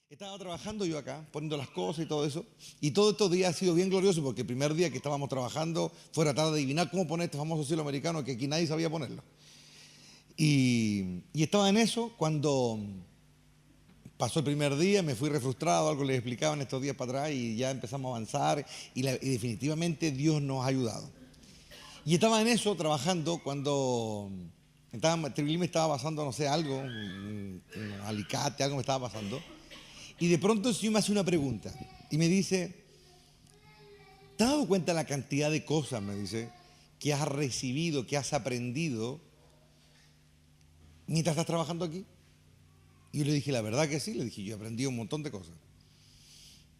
Estaba trabajando yo acá, poniendo las cosas y todo eso, y todos estos días ha sido bien glorioso porque el primer día que estábamos trabajando fue tratar de adivinar cómo poner este famoso cielo americano que aquí nadie sabía ponerlo. Y estaba en eso cuando pasó el primer día, me fui refrustrado, algo les explicaba en estos días para atrás y ya empezamos a avanzar y definitivamente Dios nos ha ayudado. Y estaba en eso trabajando cuando Tribilín me estaba pasando, no sé, algo, un alicate, algo me estaba pasando. Y de pronto el Señor me hace una pregunta y me dice, ¿te has dado cuenta de la cantidad de cosas, me dice, que has recibido, que has aprendido mientras estás trabajando aquí? Y yo le dije, la verdad que sí, le dije, yo he aprendido un montón de cosas.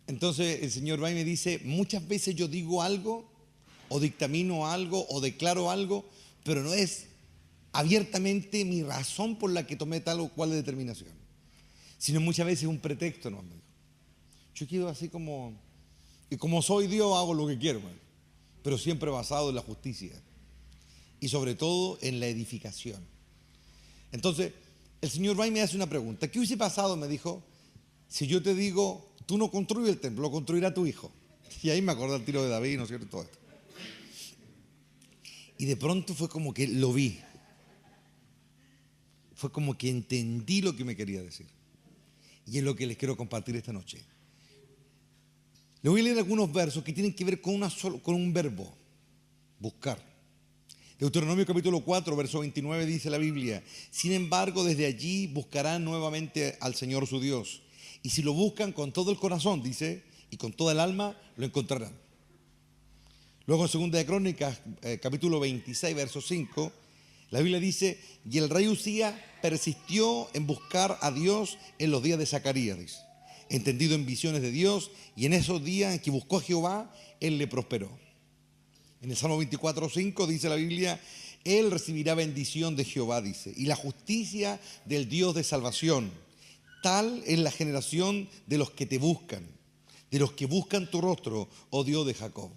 Entonces el Señor va y me dice, muchas veces yo digo algo, o dictamino algo, o declaro algo, pero no es abiertamente mi razón por la que tomé tal o cual determinación, sino muchas veces un pretexto, no, amigo. Yo quiero así como, y como soy Dios hago lo que quiero, man, pero siempre basado en la justicia y sobre todo en la edificación. Entonces, el Señor va y me hace una pregunta. ¿Qué hubiese pasado, me dijo, si yo te digo, tú no construyes el templo, lo construirá tu hijo? Y ahí me acordé del tiro de David, ¿no es cierto? Todo esto. Y de pronto fue como que lo vi. Fue como que entendí lo que me quería decir. Y es lo que les quiero compartir esta noche. Les voy a leer algunos versos que tienen que ver con un verbo, buscar. Deuteronomio capítulo 4, verso 29 dice la Biblia, sin embargo desde allí buscarán nuevamente al Señor su Dios. Y si lo buscan con todo el corazón, dice, y con toda el alma, lo encontrarán. Luego en Segunda de Crónicas, capítulo 26, verso 5, la Biblia dice, y el rey Usías persistió en buscar a Dios en los días de Zacarías, dice, entendido en visiones de Dios, y en esos días en que buscó a Jehová, él le prosperó. En el Salmo 24, 5 dice la Biblia, él recibirá bendición de Jehová, dice, y la justicia del Dios de salvación. Tal es la generación de los que te buscan, de los que buscan tu rostro, oh Dios de Jacob.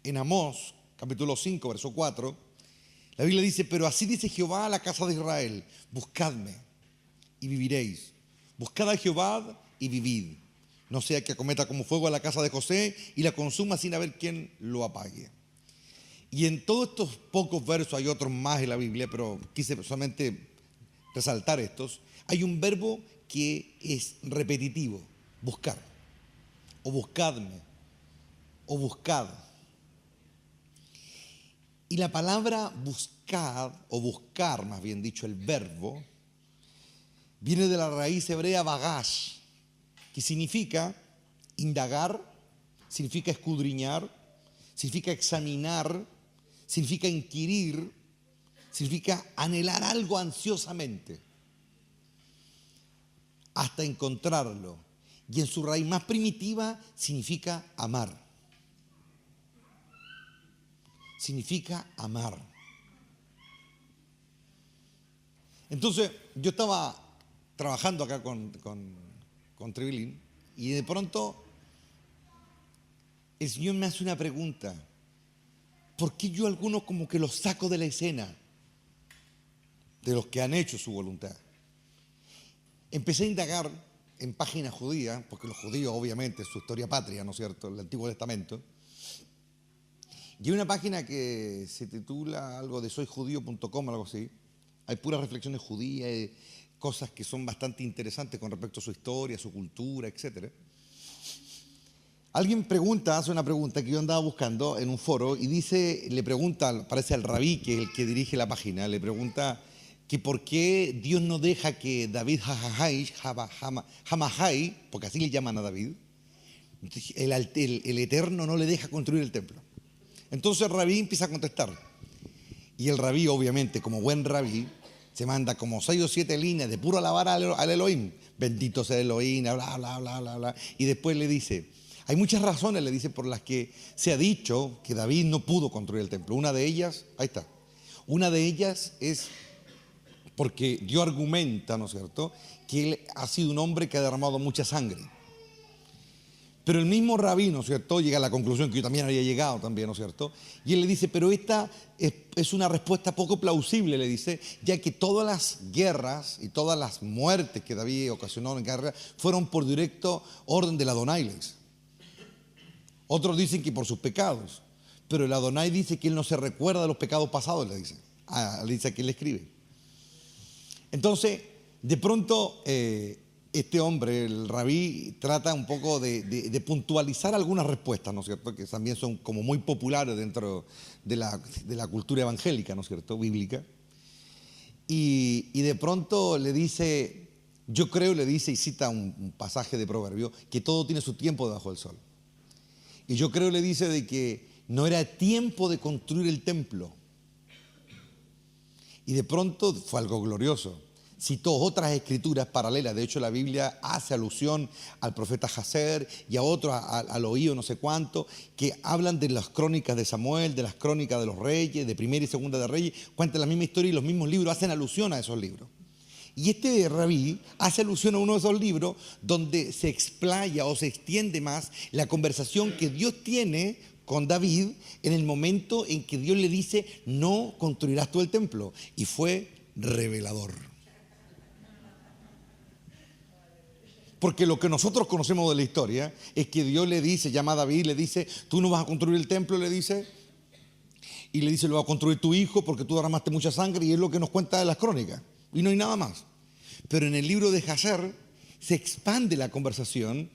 En Amós, capítulo 5, verso 4, la Biblia dice, pero así dice Jehová a la casa de Israel, buscadme y viviréis. Buscad a Jehová y vivid. No sea que acometa como fuego a la casa de José y la consuma sin haber quien lo apague. Y en todos estos pocos versos, hay otros más en la Biblia, pero quise solamente resaltar estos, hay un verbo que es repetitivo, buscar, o buscadme, o buscad. Y la palabra buscad, o buscar, más bien dicho, el verbo, viene de la raíz hebrea bagash, que significa indagar, significa escudriñar, significa examinar, significa inquirir, significa anhelar algo ansiosamente, hasta encontrarlo. Y en su raíz más primitiva significa amar. Significa amar. Entonces, yo estaba trabajando acá con Tribilín y de pronto el Señor me hace una pregunta. ¿Por qué yo a algunos como que los saco de la escena de los que han hecho su voluntad? Empecé a indagar en páginas judías, porque los judíos obviamente es su historia patria, ¿no es cierto?, el Antiguo Testamento. Y hay una página que se titula algo de soyjudío.com, algo así. Hay puras reflexiones judías, cosas que son bastante interesantes con respecto a su historia, su cultura, etc. Alguien hace una pregunta que yo andaba buscando en un foro y dice, le pregunta, parece al rabí, que es el que dirige la página, le pregunta que por qué Dios no deja que David Hamahai, porque así le llaman a David, el Eterno no le deja construir el templo. Entonces el rabí empieza a contestar. Y el rabí, obviamente, como buen rabí, se manda como 6 o 7 líneas de puro alabar al Elohim. Bendito sea Elohim, bla, bla, bla, bla, bla. Y después le dice, hay muchas razones, le dice, por las que se ha dicho que David no pudo construir el templo. Una de ellas, ahí está. Una de ellas es porque Dios argumenta, ¿no es cierto?, que él ha sido un hombre que ha derramado mucha sangre. Pero el mismo rabí, ¿no es cierto?, llega a la conclusión que yo también había llegado también, ¿no es cierto? Y él le dice, pero esta es una respuesta poco plausible, le dice, ya que todas las guerras y todas las muertes que David ocasionó en guerra fueron por directo orden del Adonai, le dice. Otros dicen que por sus pecados, pero el Adonai dice que él no se recuerda de los pecados pasados, le dice. Le dice a quien le escribe. Entonces, de pronto, este hombre, el rabí, trata un poco de puntualizar algunas respuestas, ¿no es cierto?, que también son como muy populares dentro de la cultura evangélica, ¿no es cierto?, bíblica. Y de pronto le dice, yo creo, le dice, y cita un pasaje de Proverbio, que todo tiene su tiempo debajo del sol. Y yo creo, le dice, de que no era tiempo de construir el templo. Y de pronto fue algo glorioso. Citó otras escrituras paralelas. De hecho, la Biblia hace alusión al profeta Jacer y a otros, al oído no sé cuánto, que hablan de las crónicas de Samuel, de las crónicas de los reyes, de Primera y Segunda de Reyes, cuentan la misma historia y los mismos libros hacen alusión a esos libros. Y este rabí hace alusión a uno de esos libros donde se explaya o se extiende más la conversación que Dios tiene con David en el momento en que Dios le dice, no construirás tú el templo. Y fue revelador. Porque lo que nosotros conocemos de la historia es que Dios le dice, llama a David, le dice, tú no vas a construir el templo, le dice, y le dice, lo va a construir tu hijo porque tú derramaste mucha sangre, y es lo que nos cuenta de las crónicas. Y no hay nada más. Pero en el libro de Jacer se expande la conversación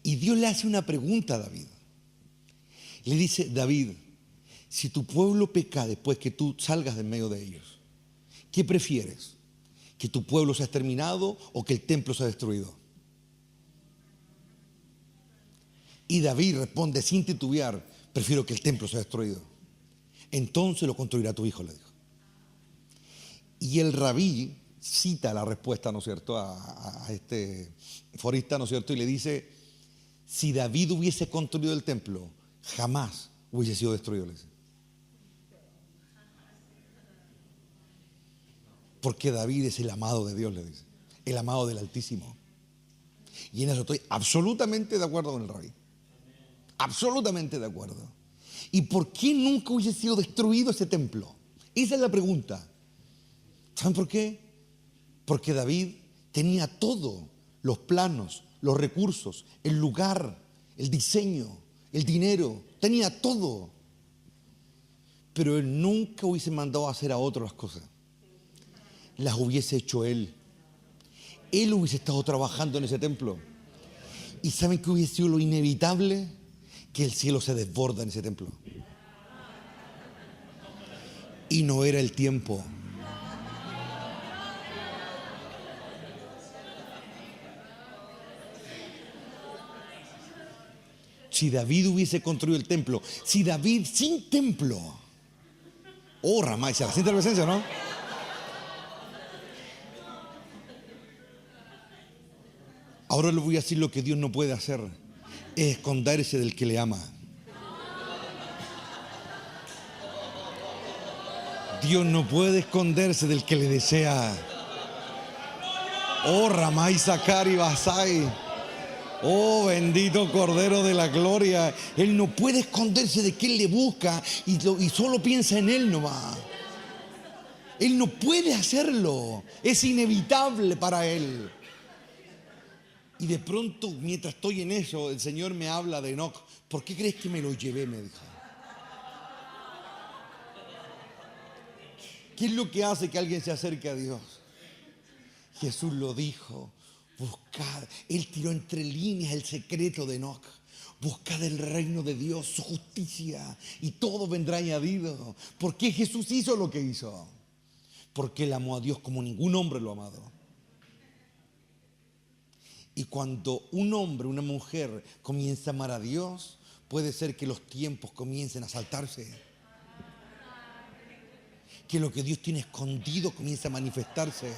y Dios le hace una pregunta a David. Le dice, David, si tu pueblo peca después que tú salgas de en medio de ellos, ¿qué prefieres? ¿Que tu pueblo sea exterminado o que el templo sea destruido? Y David responde sin titubear, prefiero que el templo sea destruido. Entonces lo construirá tu hijo, le dijo. Y el rabí cita la respuesta, ¿no es cierto?, a este forista, ¿no es cierto?, y le dice, si David hubiese construido el templo, jamás hubiese sido destruido, le dice. Porque David es el amado de Dios, le dice, el amado del Altísimo. Y en eso estoy absolutamente de acuerdo con el rabí. Absolutamente de acuerdo. ¿Y por qué nunca hubiese sido destruido ese templo? Esa es la pregunta. ¿Saben por qué? Porque David tenía todo, los planos, los recursos, el lugar, el diseño, el dinero, tenía todo. Pero él nunca hubiese mandado a hacer a otros las cosas. Las hubiese hecho él. Él hubiese estado trabajando en ese templo. ¿Y saben qué hubiese sido lo inevitable? Que el cielo se desborda en ese templo. Y no era el tiempo. Si David hubiese construido el templo, si David sin templo, oh Ramá, se la siente la presencia, ¿no? Ahora le voy a decir lo que Dios no puede hacer, es esconderse del que le ama. Dios no puede esconderse del que le desea. Oh Ramá y Zacari Basai. Oh bendito Cordero de la Gloria. Él no puede esconderse de que Él le busca y solo piensa en Él nomás. Él no puede hacerlo. Es inevitable para Él. Y de pronto, mientras estoy en eso, el Señor me habla de Enoc. ¿Por qué crees que me lo llevé? Me dijo. ¿Qué es lo que hace que alguien se acerque a Dios? Jesús lo dijo. Buscad. Él tiró entre líneas el secreto de Enoc. Buscad el reino de Dios, su justicia, y todo vendrá añadido. ¿Por qué Jesús hizo lo que hizo? Porque Él amó a Dios como ningún hombre lo ha amado. Y cuando un hombre, una mujer comienza a amar a Dios, puede ser que los tiempos comiencen a saltarse. Que lo que Dios tiene escondido comience a manifestarse.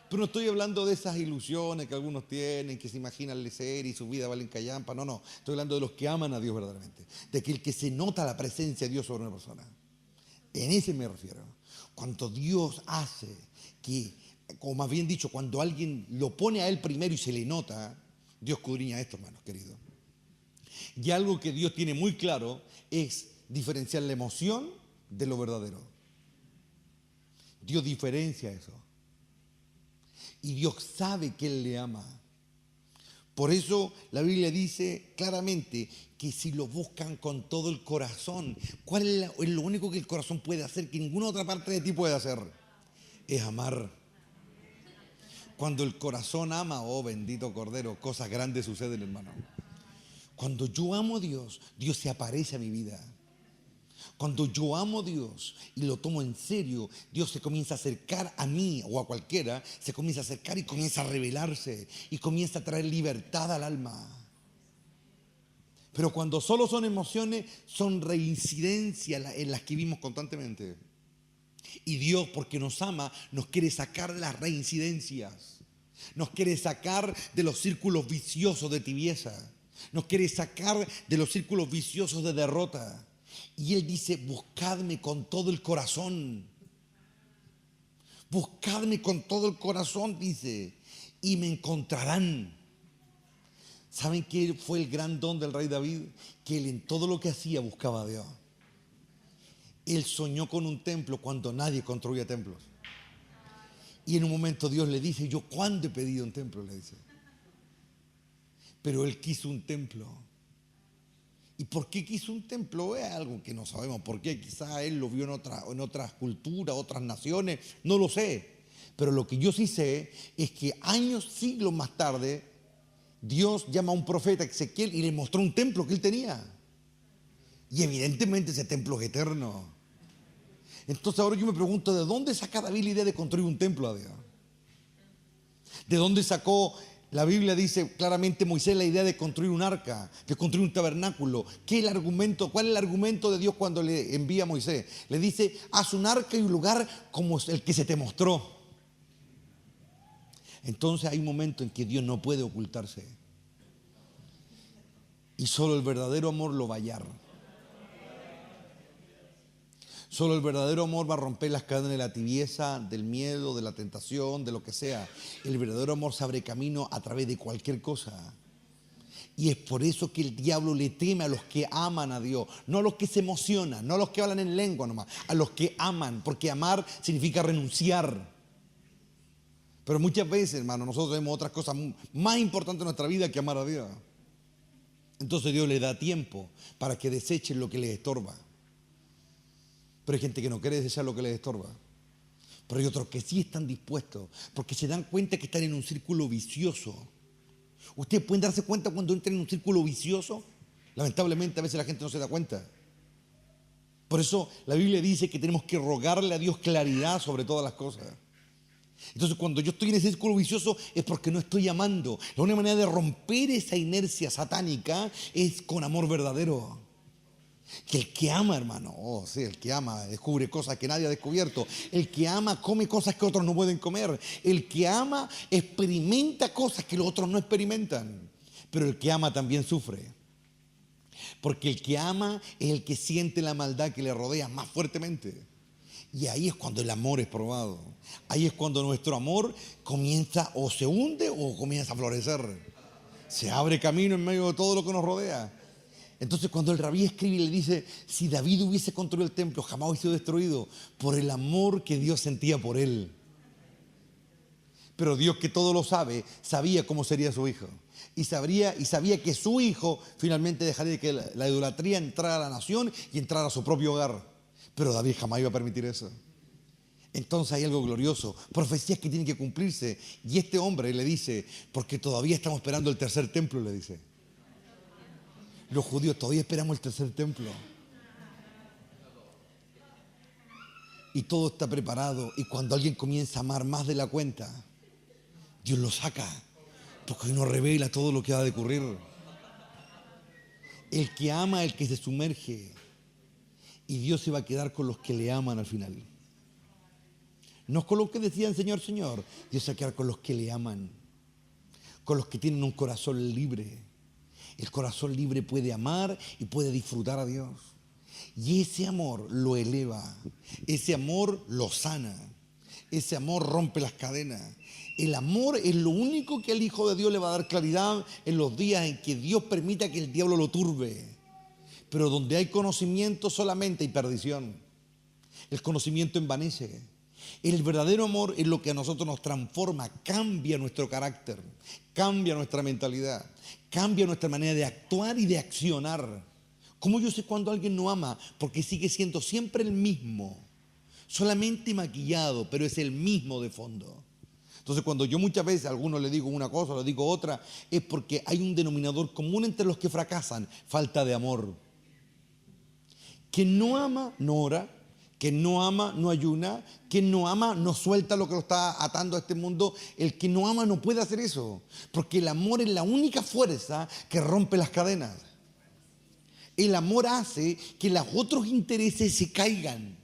Pero no estoy hablando de esas ilusiones que algunos tienen, que se imaginan lecer y su vida vale en callampa. No, no. Estoy hablando de los que aman a Dios verdaderamente. De que el que se nota la presencia de Dios sobre una persona. En ese me refiero. Cuando Dios hace que, o más bien dicho, cuando alguien lo pone a Él primero y se le nota, Dios escudriña esto, hermanos queridos. Y algo que Dios tiene muy claro es diferenciar la emoción de lo verdadero. Dios diferencia eso. Y Dios sabe que Él le ama. Por eso la Biblia dice claramente que si lo buscan con todo el corazón, ¿cuál es lo único que el corazón puede hacer que ninguna otra parte de ti puede hacer? Es amar. Cuando el corazón ama, oh bendito Cordero, cosas grandes suceden, hermano. Cuando yo amo a Dios, Dios se aparece a mi vida. Cuando yo amo a Dios y lo tomo en serio, Dios se comienza a acercar a mí o a cualquiera, se comienza a acercar y comienza a revelarse y comienza a traer libertad al alma. Pero cuando solo son emociones, son reincidencias en las que vivimos constantemente. Y Dios, porque nos ama, nos quiere sacar de las reincidencias. Nos quiere sacar de los círculos viciosos de tibieza. Nos quiere sacar de los círculos viciosos de derrota. Y Él dice, buscadme con todo el corazón. Buscadme con todo el corazón, dice, y me encontrarán. ¿Saben qué fue el gran don del rey David? Que él en todo lo que hacía buscaba a Dios. Él soñó con un templo cuando nadie construía templos. Y en un momento Dios le dice, yo ¿cuándo he pedido un templo? Le dice. Pero él quiso un templo. ¿Y por qué quiso un templo? Es algo que no sabemos por qué. Quizás él lo vio en otras culturas, otras naciones, no lo sé. Pero lo que yo sí sé es que años, siglos más tarde, Dios llama a un profeta, Ezequiel, y le mostró un templo que él tenía. Y evidentemente ese templo es eterno. Entonces ahora yo me pregunto, ¿de dónde saca David la idea de construir un templo a Dios? ¿De dónde sacó? La Biblia dice claramente Moisés la idea de construir un arca, de construir un tabernáculo. ¿Qué es el argumento? ¿Cuál es el argumento de Dios cuando le envía a Moisés? Le dice, haz un arca y un lugar como el que se te mostró. Entonces hay un momento en que Dios no puede ocultarse. Y solo el verdadero amor lo va a hallar. Solo el verdadero amor va a romper las cadenas de la tibieza, del miedo, de la tentación, de lo que sea. El verdadero amor se abre camino a través de cualquier cosa. Y es por eso que el diablo le teme a los que aman a Dios. No a los que se emocionan, no a los que hablan en lengua nomás. A los que aman, porque amar significa renunciar. Pero muchas veces, hermano, nosotros vemos otras cosas más importantes en nuestra vida que amar a Dios. Entonces Dios le da tiempo para que desechen lo que les estorba. Pero hay gente que no quiere desechar lo que les estorba. Pero hay otros que sí están dispuestos, porque se dan cuenta que están en un círculo vicioso. Ustedes pueden darse cuenta cuando entran en un círculo vicioso. Lamentablemente a veces la gente no se da cuenta. Por eso la Biblia dice que tenemos que rogarle a Dios claridad sobre todas las cosas. Entonces cuando yo estoy en ese círculo vicioso es porque no estoy amando. La única manera de romper esa inercia satánica es con amor verdadero. Que el que ama, hermano, oh sí, el que ama descubre cosas que nadie ha descubierto. El que ama come cosas que otros no pueden comer. El que ama experimenta cosas que los otros no experimentan. Pero el que ama también sufre. Porque el que ama es el que siente la maldad que le rodea más fuertemente. Y ahí es cuando el amor es probado. Ahí es cuando nuestro amor comienza o se hunde o comienza a florecer. Se abre camino en medio de todo lo que nos rodea. Entonces cuando el rabí escribe y le dice, si David hubiese construido el templo, jamás hubiese sido destruido por el amor que Dios sentía por él. Pero Dios, que todo lo sabe, sabía cómo sería su hijo. Y sabía que su hijo finalmente dejaría que la idolatría entrara a la nación y entrara a su propio hogar. Pero David jamás iba a permitir eso. Entonces hay algo glorioso, profecías que tienen que cumplirse. Y este hombre le dice, porque todavía estamos esperando el tercer templo, le dice. Los judíos todavía esperamos el tercer templo. Y todo está preparado. Y cuando alguien comienza a amar más de la cuenta, Dios lo saca. Porque nos revela todo lo que va a ocurrir. El que ama, el que se sumerge. Y Dios se va a quedar con los que le aman al final. No con los que decían Señor, Señor. Dios se va a quedar con los que le aman. Con los que tienen un corazón libre. El corazón libre puede amar y puede disfrutar a Dios. Y ese amor lo eleva. Ese amor lo sana. Ese amor rompe las cadenas. El amor es lo único que al Hijo de Dios le va a dar claridad en los días en que Dios permita que el diablo lo turbe. Pero donde hay conocimiento solamente hay perdición. El conocimiento envanece. El verdadero amor es lo que a nosotros nos transforma, cambia nuestro carácter, cambia nuestra mentalidad, cambia nuestra manera de actuar y de accionar. ¿Cómo yo sé cuando alguien no ama? Porque sigue siendo siempre el mismo, solamente maquillado, pero es el mismo de fondo. Entonces, cuando yo muchas veces a algunos le digo una cosa, le digo otra, es porque hay un denominador común entre los que fracasan: falta de amor. Quien no ama, no ora. Quien no ama, no ayuna. Quien no ama, no suelta lo que lo está atando a este mundo. El que no ama no puede hacer eso, porque el amor es la única fuerza que rompe las cadenas. El amor hace que los otros intereses se caigan.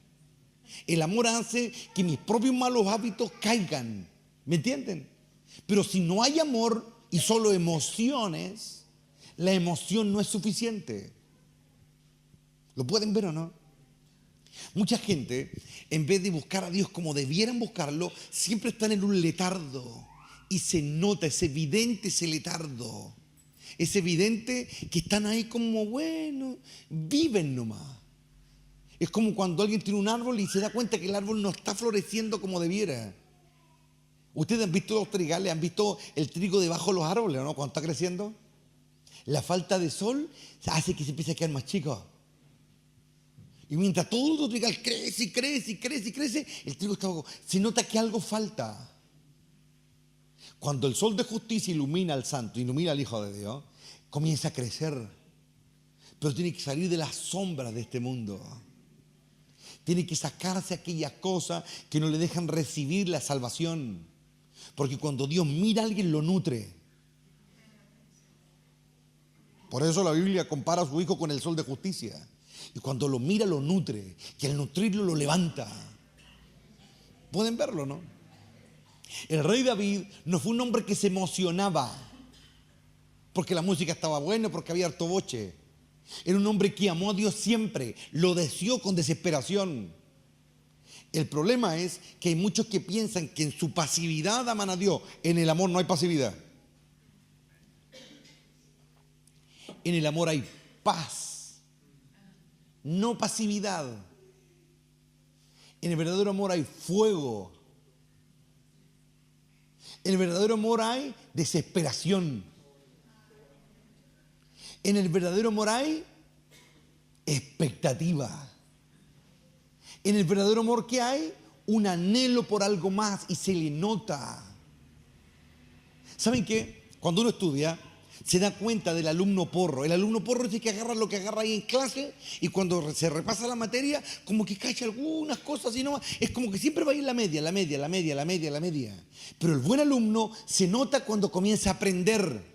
El amor hace que mis propios malos hábitos caigan. ¿Me entienden? Pero si no hay amor y solo emociones, la emoción no es suficiente. ¿Lo pueden ver o no? Mucha gente, en vez de buscar a Dios como debieran buscarlo, siempre están en un letardo. Y se nota, es evidente ese letardo. Es evidente que están ahí como, bueno, viven nomás. Es como cuando alguien tiene un árbol y se da cuenta que el árbol no está floreciendo como debiera. Ustedes han visto los trigales, han visto el trigo debajo de los árboles, ¿no? Cuando está creciendo. La falta de sol hace que se empiece a quedar más chico. Y mientras todo el trigal crece y crece y crece y crece, el trigo está abajo. Se nota que algo falta. Cuando el sol de justicia ilumina al santo, ilumina al Hijo de Dios, comienza a crecer. Pero tiene que salir de las sombras de este mundo. Tiene que sacarse aquellas cosas que no le dejan recibir la salvación. Porque cuando Dios mira a alguien, lo nutre. Por eso la Biblia compara a su Hijo con el sol de justicia. Y cuando lo mira, lo nutre. Y al nutrirlo, lo levanta. Pueden verlo, ¿no? El rey David no fue un hombre que se emocionaba porque la música estaba buena, porque había harto boche. Era un hombre que amó a Dios siempre, lo deseó con desesperación. El problema es que hay muchos que piensan que en su pasividad aman a Dios. En el amor no hay pasividad. En el amor hay paz, no pasividad. En el verdadero amor hay fuego. En el verdadero amor hay desesperación. En el verdadero amor hay expectativa. En el verdadero amor, ¿qué hay? Un anhelo por algo más y se le nota. ¿Saben qué? Cuando uno estudia, se da cuenta del alumno porro. El alumno porro es el que agarra lo que agarra ahí en clase y cuando se repasa la materia, como que cacha algunas cosas y no. Es como que siempre va a ir la media, la media, la media, la media, la media. Pero el buen alumno se nota cuando comienza a aprender.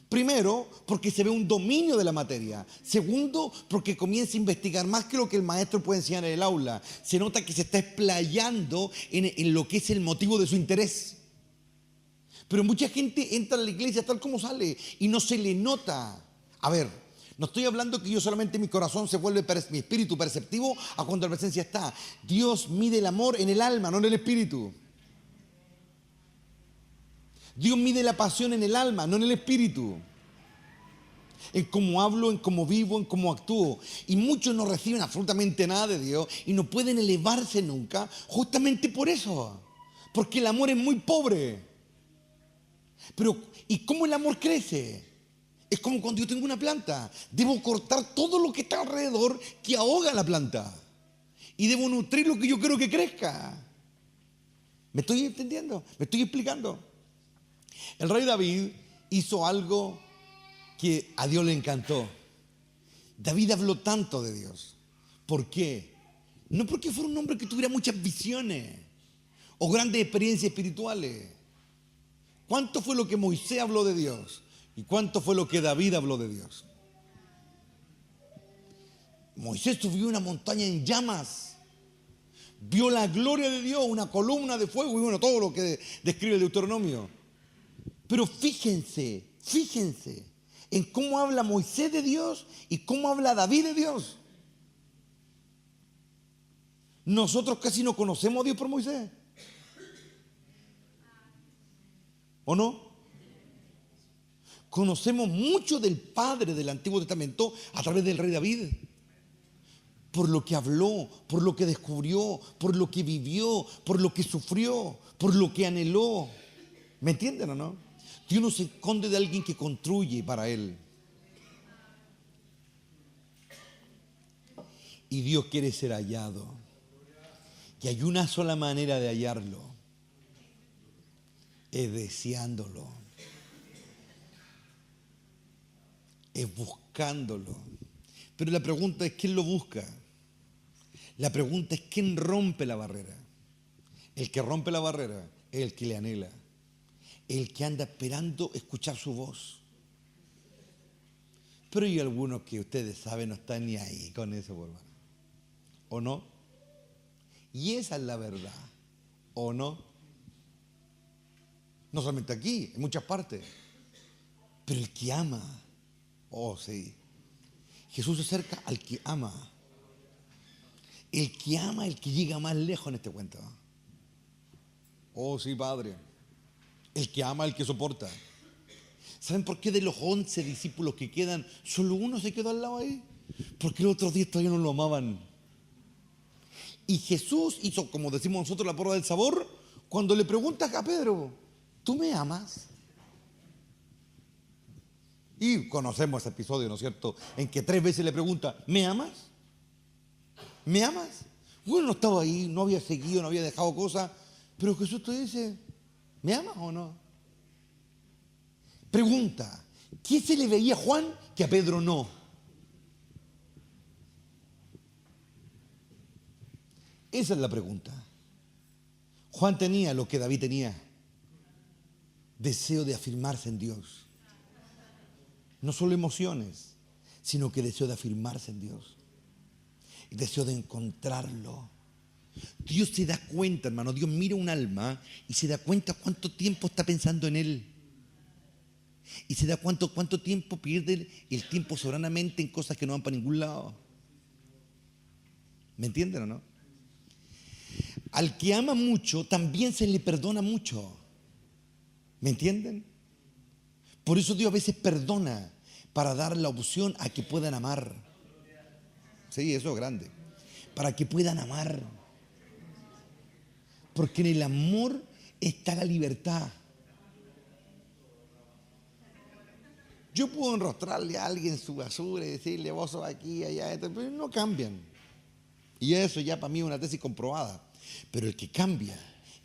Primero, porque se ve un dominio de la materia. Segundo, porque comienza a investigar más que lo que el maestro puede enseñar en el aula. Se nota que se está explayando en lo que es el motivo de su interés. Pero mucha gente entra a la iglesia tal como sale y no se le nota. A ver, no estoy hablando que yo solamente mi corazón se vuelve, mi espíritu perceptivo a cuando la presencia está. Dios mide el amor en el alma, no en el espíritu. Dios mide la pasión en el alma, no en el espíritu. En cómo hablo, en cómo vivo, en cómo actúo. Y muchos no reciben absolutamente nada de Dios y no pueden elevarse nunca justamente por eso. Porque el amor es muy pobre. Pero, ¿y cómo el amor crece? Es como cuando yo tengo una planta. Debo cortar todo lo que está alrededor que ahoga la planta. Y debo nutrir lo que yo quiero que crezca. ¿Me estoy entendiendo? ¿Me estoy explicando? El rey David hizo algo que a Dios le encantó. David habló tanto de Dios. ¿Por qué? No porque fuera un hombre que tuviera muchas visiones o grandes experiencias espirituales. ¿Cuánto fue lo que Moisés habló de Dios? ¿Y cuánto fue lo que David habló de Dios? Moisés subió una montaña en llamas. Vio la gloria de Dios, una columna de fuego y bueno, todo lo que describe el Deuteronomio. Pero fíjense en cómo habla Moisés de Dios y cómo habla David de Dios. Nosotros casi no conocemos a Dios por Moisés. ¿O no? Conocemos mucho del Padre del Antiguo Testamento a través del rey David. Por lo que habló, por lo que descubrió, por lo que vivió, por lo que sufrió, por lo que anheló. ¿Me entienden o no? Dios no se esconde de alguien que construye para Él. Y Dios quiere ser hallado. Y hay una sola manera de hallarlo. Es deseándolo. Es buscándolo. Pero la pregunta es, ¿quién lo busca? La pregunta es, ¿quién rompe la barrera? El que rompe la barrera es el que le anhela. El que anda esperando escuchar su voz. Pero hay algunos que ustedes saben no están ni ahí con eso, por hermano. ¿O no? Y esa es la verdad. ¿O no? No solamente aquí, en muchas partes. Pero el que ama, oh sí. Jesús se acerca al que ama. El que ama, el que llega más lejos en este cuento. Oh sí, Padre. El que ama, el que soporta. ¿Saben por qué de los 11 discípulos que quedan, solo uno se quedó al lado ahí? Porque los otros 10 todavía no lo amaban. Y Jesús hizo, como decimos nosotros, la prueba del sabor, cuando le preguntas a Pedro, ¿tú me amas? Y conocemos ese episodio, ¿no es cierto?, en que 3 veces le pregunta, ¿me amas? ¿Me amas? Bueno, no estaba ahí, no había seguido, no había dejado cosas, pero Jesús te dice, ¿me amas o no? Pregunta, ¿qué se le veía a Juan que a Pedro no? Esa es la pregunta. Juan tenía lo que David tenía, deseo de afirmarse en Dios. No solo emociones, sino que deseo de afirmarse en Dios. Deseo de encontrarlo. Dios se da cuenta, hermano, Dios mira un alma y se da cuenta cuánto tiempo está pensando en él. Y se da cuánto tiempo pierde el tiempo soberanamente en cosas que no van para ningún lado. ¿Me entienden o no? Al que ama mucho, también se le perdona mucho. ¿Me entienden? Por eso Dios a veces perdona para dar la opción a que puedan amar. Sí, eso es grande. Para que puedan amar. Porque en el amor está la libertad. Yo puedo enrostrarle a alguien su basura y decirle, vos sos aquí, allá, pero no cambian. Y eso ya para mí es una tesis comprobada. Pero el que cambia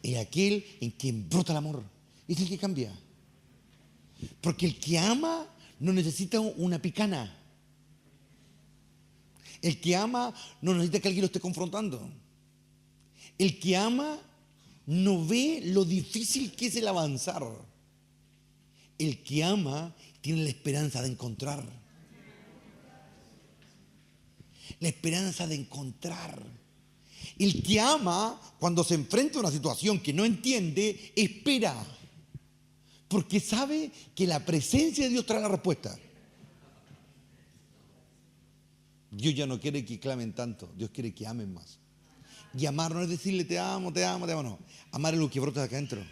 es aquel en quien brota el amor. Es el que cambia. Porque el que ama no necesita una picana. El que ama no necesita que alguien lo esté confrontando. El que ama no ve lo difícil que es el avanzar. El que ama tiene la esperanza de encontrar. La esperanza de encontrar. El que ama, cuando se enfrenta a una situación que no entiende, espera. Porque sabe que la presencia de Dios trae la respuesta. Dios ya no quiere que clamen tanto, Dios quiere que amen más. Y amar no es decirle te amo, te amo, te amo, no. Amar es lo que brota de acá adentro.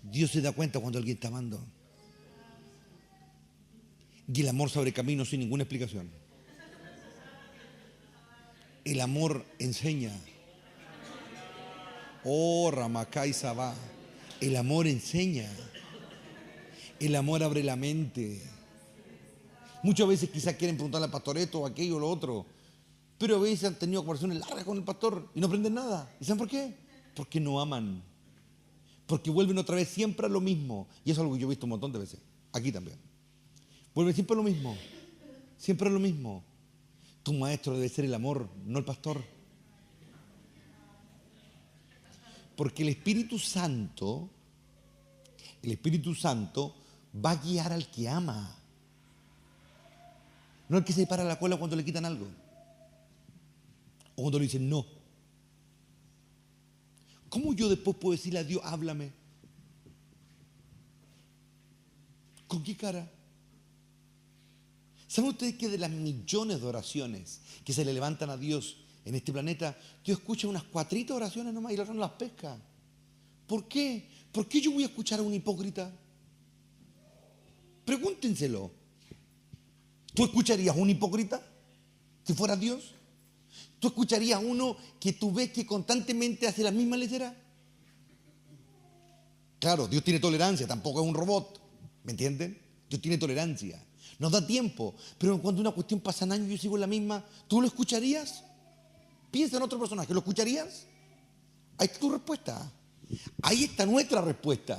Dios se da cuenta cuando alguien está amando. Y el amor se abre camino sin ninguna explicación. El amor enseña. Oh, Ramacay Sabá. El amor enseña. El amor abre la mente. Muchas veces quizás quieren preguntarle al pastor esto o aquello o lo otro. Pero a veces han tenido conversaciones largas con el pastor y no aprenden nada. ¿Y saben por qué? Porque no aman. Porque vuelven otra vez siempre a lo mismo. Y eso es algo que yo he visto un montón de veces. Aquí también. Vuelven siempre a lo mismo. Siempre a lo mismo. Tu maestro debe ser el amor, no el pastor. Porque el Espíritu Santo va a guiar al que ama. No al que se para la cola cuando le quitan algo. O cuando le dicen no. ¿Cómo yo después puedo decirle a Dios, háblame? ¿Con qué cara? ¿Saben ustedes que de las millones de oraciones que se le levantan a Dios en este planeta, Dios escucha unas 4 oraciones nomás y las otras no las pesca? ¿Por qué? ¿Por qué yo voy a escuchar a un hipócrita? Pregúntenselo. ¿Tú escucharías a un hipócrita si fueras Dios? ¿Tú escucharías a uno que tú ves que constantemente hace las mismas leceras? Claro, Dios tiene tolerancia, tampoco es un robot, ¿me entienden? Dios tiene tolerancia, nos da tiempo, pero cuando una cuestión pasa años y yo sigo en la misma, ¿tú lo escucharías? Piensa en otro personaje, ¿lo escucharías? Ahí está tu respuesta, ahí está nuestra respuesta,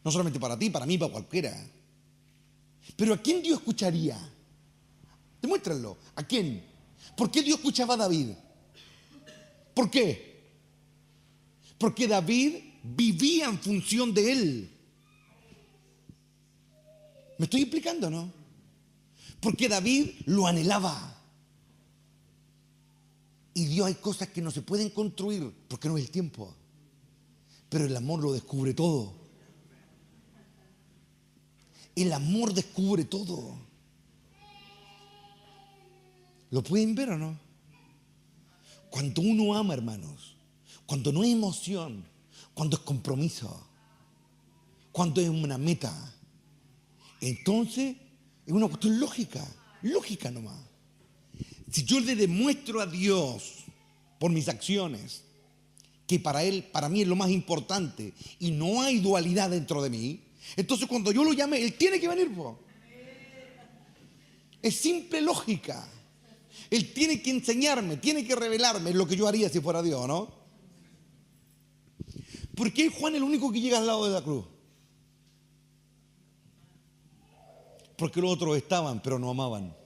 no solamente para ti, para mí, para cualquiera. Pero ¿a quién Dios escucharía? Demuéstranlo, ¿a quién? ¿Por qué Dios escuchaba a David? ¿Por qué? Porque David vivía en función de él. ¿Me estoy explicando, no? Porque David lo anhelaba. Y Dios, hay cosas que no se pueden construir porque no es el tiempo. Pero el amor lo descubre todo. El amor descubre todo. ¿Lo pueden ver o no? Cuando uno ama, hermanos, cuando no es emoción, cuando es compromiso, cuando es una meta, entonces es una cuestión lógica, lógica nomás. Si yo le demuestro a Dios por mis acciones que para Él, para mí es lo más importante y no hay dualidad dentro de mí, entonces cuando yo lo llame, Él tiene que venir, po. Es simple lógica. Él tiene que enseñarme, tiene que revelarme lo que yo haría si fuera Dios, ¿no? ¿Por qué Juan es el único que llega al lado de la cruz? Porque los otros estaban, pero no amaban.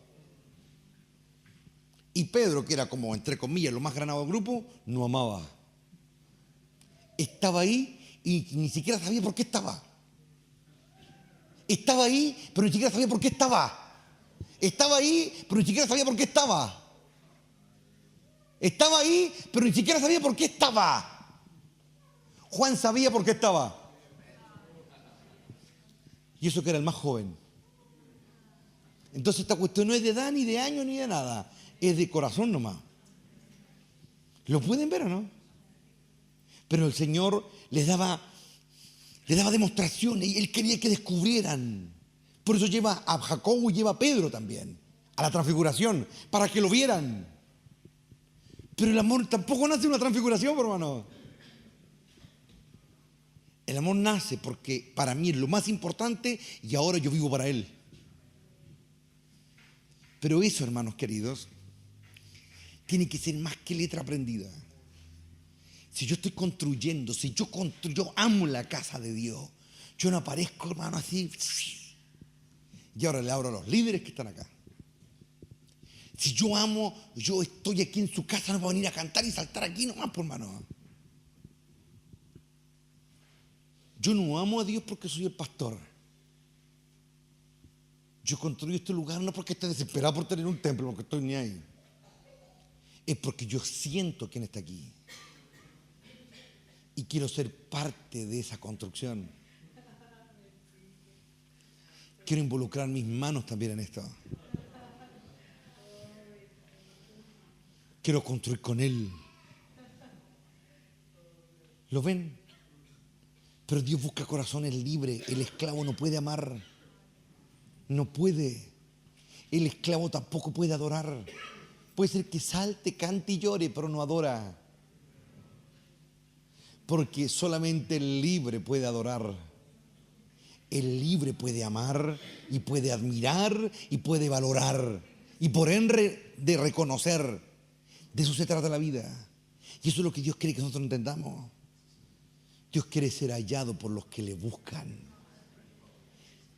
Y Pedro, que era como, entre comillas, lo más granado del grupo, no amaba. Estaba ahí y ni siquiera sabía por qué estaba. Estaba ahí, pero ni siquiera sabía por qué estaba. Estaba ahí, pero ni siquiera sabía por qué estaba. Estaba ahí, pero ni siquiera sabía por qué estaba. Juan sabía por qué estaba. Y eso que era el más joven. Entonces esta cuestión no es de edad, ni de año, ni de nada. Es de corazón nomás. ¿Lo pueden ver o no? Pero el Señor les daba demostraciones y Él quería que descubrieran. Por eso lleva a Jacobo y lleva a Pedro también a la transfiguración, para que lo vieran. Pero el amor tampoco nace de una transfiguración, hermano. El amor nace porque para mí es lo más importante y ahora yo vivo para Él. Pero eso, hermanos queridos, tiene que ser más que letra aprendida. Si yo estoy construyendo, si yo amo la casa de Dios, yo no aparezco, hermano, así. Y ahora le hablo a los líderes que están acá. Si yo amo, yo estoy aquí en su casa, no voy a venir a cantar y saltar aquí nomás, por hermano. Yo no amo a Dios porque soy el pastor. Yo construyo este lugar no porque esté desesperado por tener un templo, porque estoy ni ahí. Es porque yo siento quién está aquí. Y quiero ser parte de esa construcción. Quiero involucrar mis manos también en esto. Quiero construir con Él. ¿Lo ven? Pero Dios busca corazones libres. El esclavo no puede amar. No puede. El esclavo tampoco puede adorar. Puede ser que salte, cante y llore, pero no adora. Porque solamente el libre puede adorar. El libre puede amar y puede admirar y puede valorar. Y por ende de reconocer. De eso se trata la vida. Y eso es lo que Dios quiere que nosotros entendamos. Dios quiere ser hallado por los que le buscan.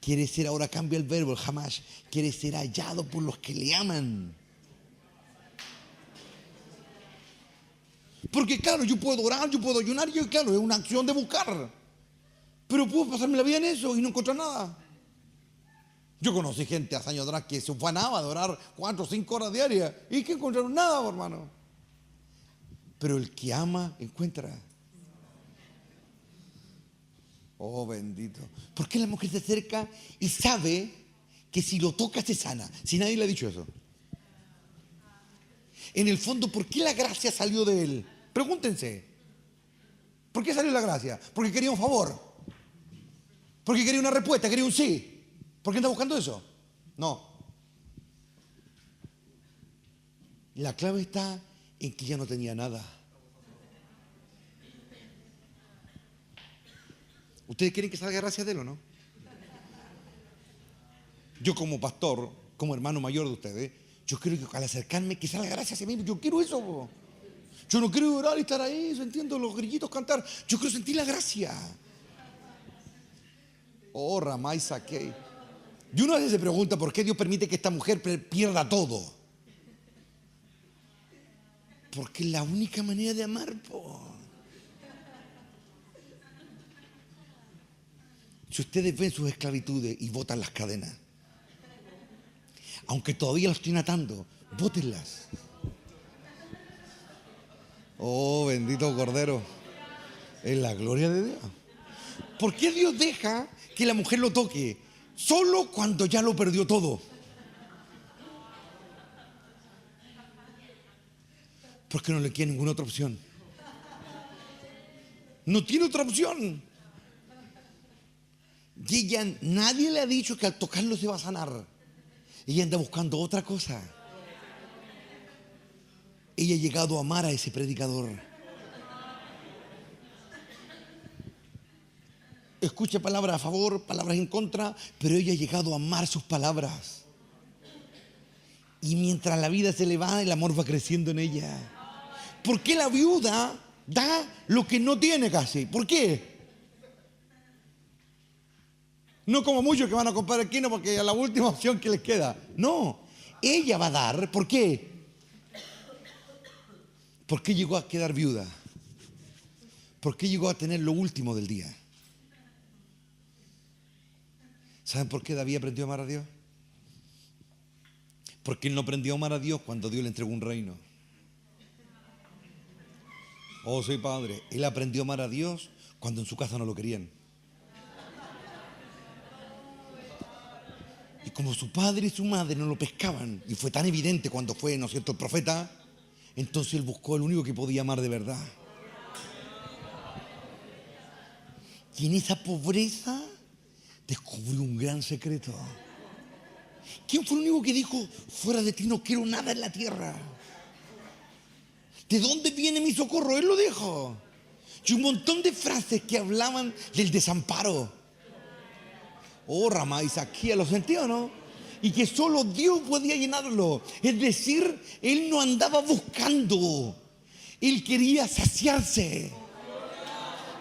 Quiere ser, ahora cambia el verbo, el jamás. Quiere ser hallado por los que le aman. Porque claro, yo puedo orar, yo puedo ayunar, y claro, es una acción de buscar. Pero puedo pasarme la vida en eso y no encontrar nada. Yo conocí gente hace años atrás que se ufanaba de orar 4 o 5 horas diarias y que encontraron nada, hermano. Pero el que ama, encuentra. Oh, bendito. ¿Por qué la mujer se acerca y sabe que si lo toca se sana? Si nadie le ha dicho eso. En el fondo, ¿por qué la gracia salió de él? Pregúntense. ¿Por qué salió la gracia? Porque quería un favor. Porque quería una respuesta, quería un sí. ¿Por qué anda buscando eso? No. La clave está en que ya no tenía nada. ¿Ustedes quieren que salga gracia de él o no? Yo como pastor, como hermano mayor de ustedes, yo quiero que al acercarme que salga gracia hacia mí. Yo quiero eso. Po. Yo no quiero orar y estar ahí, sintiendo los grillitos cantar. Yo quiero sentir la gracia. Oh, Ramay Saquei. Y uno a veces se pregunta por qué Dios permite que esta mujer pierda todo. Porque es la única manera de amar. Po. Si ustedes ven sus esclavitudes y botan las cadenas, aunque todavía las estén atando, bótenlas. Oh, bendito Cordero. Es la gloria de Dios. ¿Por qué Dios deja que la mujer lo toque? Solo cuando ya lo perdió todo. Porque no le queda ninguna otra opción. No tiene otra opción. Y ella, nadie le ha dicho que al tocarlo se va a sanar. Ella anda buscando otra cosa. Ella ha llegado a amar a ese predicador. Escucha palabras a favor, palabras en contra, pero ella ha llegado a amar sus palabras. Y mientras la vida se le va, el amor va creciendo en ella. ¿Por qué la viuda da lo que no tiene casi? ¿Por qué? No como muchos que van a comprar el quino porque es la última opción que les queda. No, ella va a dar. ¿Por qué? ¿Por qué llegó a quedar viuda? ¿Por qué llegó a tener lo último del día? ¿Saben por qué David aprendió a amar a Dios? Porque él no aprendió a amar a Dios cuando Dios le entregó un reino. Oh, soy padre. Él aprendió a amar a Dios cuando en su casa no lo querían. Y como su padre y su madre no lo pescaban, y fue tan evidente cuando fue, ¿no es cierto?, el profeta, entonces él buscó el único que podía amar de verdad. Y en esa pobreza descubrió un gran secreto. ¿Quién fue el único que dijo, fuera de ti no quiero nada en la tierra? ¿De dónde viene mi socorro? Él lo dijo. Y un montón de frases que hablaban del desamparo. Oh, Ramá, Isaquía, ¿lo sentía o no? Y que solo Dios podía llenarlo. Es decir, él no andaba buscando. Él quería saciarse.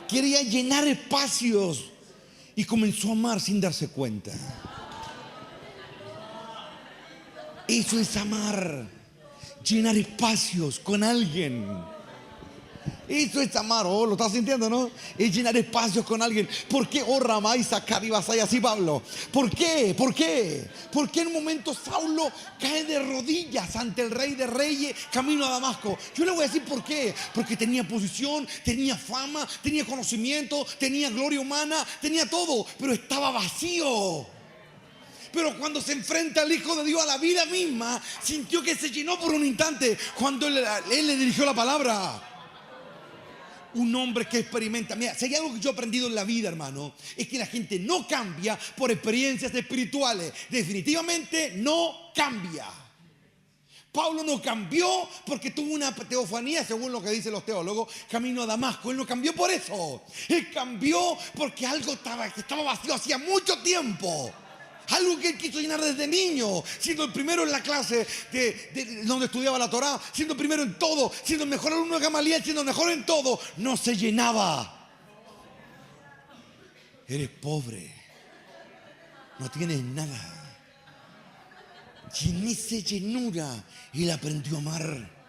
Quería llenar espacios. Y comenzó a amar sin darse cuenta. Eso es amar. Llenar espacios con alguien. Eso es amar. Oh, lo estás sintiendo, ¿no? Es llenar espacios con alguien. ¿Por qué? Oh, Ramá y sacar y vasalla así, Pablo. ¿Por qué? ¿Por qué? Porque en un momento Saulo cae de rodillas ante el rey de reyes camino a Damasco. Yo le voy a decir por qué. Porque tenía posición, tenía fama, tenía conocimiento, tenía gloria humana, tenía todo, pero estaba vacío. Pero cuando se enfrenta al Hijo de Dios, a la vida misma, sintió que se llenó por un instante cuando él le dirigió la palabra. Un hombre que experimenta. Mira, si hay algo que yo he aprendido en la vida, hermano, es que la gente no cambia por experiencias espirituales. Definitivamente no cambia. Pablo no cambió porque tuvo una teofanía, según lo que dicen los teólogos, camino a Damasco. Él no cambió por eso. Él cambió porque algo estaba vacío hacía mucho tiempo. Algo que él quiso llenar desde niño, siendo el primero en la clase donde estudiaba la Torá, siendo el primero en todo, siendo el mejor alumno de Gamaliel, siendo el mejor en todo, no se llenaba. Eres pobre, no tienes nada. Y en esa llenura él aprendió a amar.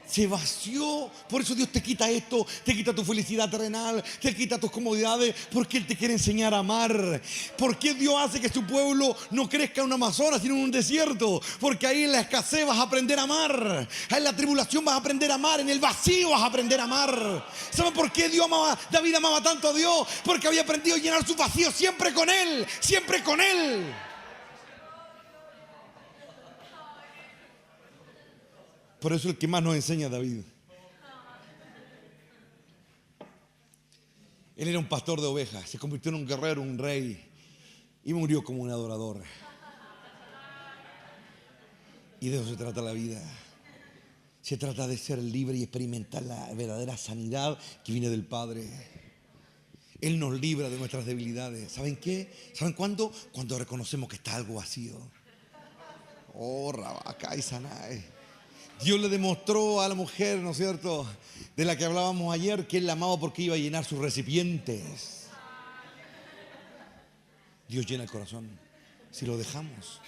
Se vació. Por eso Dios te quita esto, te quita tu felicidad terrenal, te quita tus comodidades, porque Él te quiere enseñar a amar. ¿Por qué Dios hace que su pueblo no crezca en un Amazonas, sino en un desierto? Porque ahí en la escasez vas a aprender a amar, ahí en la tribulación vas a aprender a amar, en el vacío vas a aprender a amar. ¿Saben por qué David amaba tanto a Dios? Porque había aprendido a llenar su vacío siempre con Él, siempre con Él. Por eso el que más nos enseña David. Él era un pastor de ovejas, se convirtió en un guerrero, un rey, y murió como un adorador. Y de eso se trata la vida. Se trata de ser libre y experimentar la verdadera sanidad que viene del Padre. Él nos libra de nuestras debilidades. ¿Saben qué? ¿Saben cuándo? Cuando reconocemos que está algo vacío. Oh, Rabaca y Sanae. Dios le demostró a la mujer, ¿no es cierto?, de la que hablábamos ayer, que Él la amaba porque iba a llenar sus recipientes. Dios llena el corazón si lo dejamos.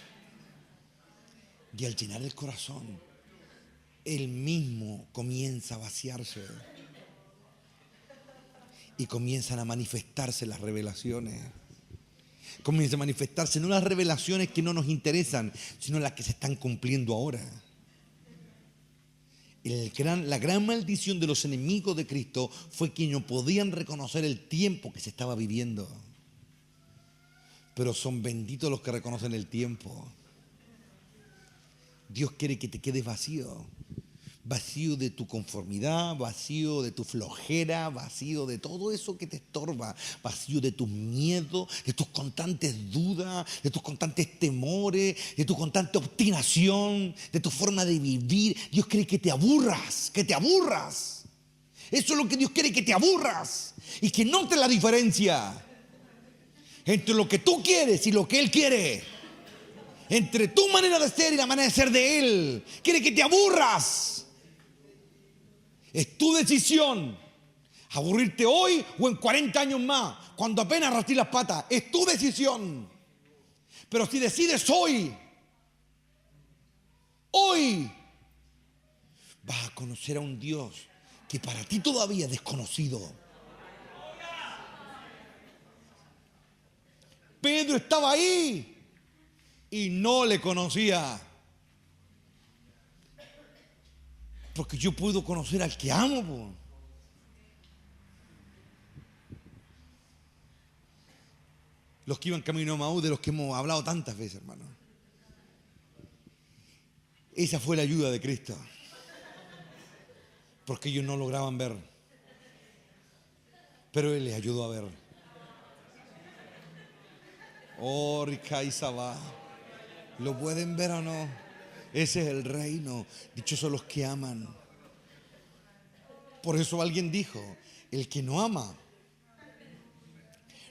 Y al llenar el corazón, Él mismo comienza a vaciarse. Y comienzan a manifestarse las revelaciones. Comienzan a manifestarse no las revelaciones que no nos interesan, sino las que se están cumpliendo ahora. La gran maldición de los enemigos de Cristo fue que no podían reconocer el tiempo que se estaba viviendo. Pero son benditos los que reconocen el tiempo. Dios quiere que te quedes vacío. Vacío de tu conformidad, vacío de tu flojera, vacío de todo eso que te estorba, vacío de tus miedos, de tus constantes dudas, de tus constantes temores, de tu constante obstinación, de tu forma de vivir. Dios quiere que te aburras, que te aburras. Eso es lo que Dios quiere, que te aburras y que notes la diferencia entre lo que tú quieres y lo que Él quiere, entre tu manera de ser y la manera de ser de Él. Quiere que te aburras. Es tu decisión aburrirte hoy o en 40 años más, cuando apenas arrastré las patas. Es tu decisión. Pero si decides hoy, vas a conocer a un Dios que para ti todavía es desconocido. Pedro estaba ahí y no le conocía. Porque yo puedo conocer al que amo, po. Los que iban camino a Maús, de los que hemos hablado tantas veces, hermano. Esa fue la ayuda de Cristo. Porque ellos no lograban ver. Pero Él les ayudó a ver. Oh, Rica y Sabá. ¿Lo pueden ver o no? Ese es el reino. Dichosos son los que aman. Por eso alguien dijo: el que no ama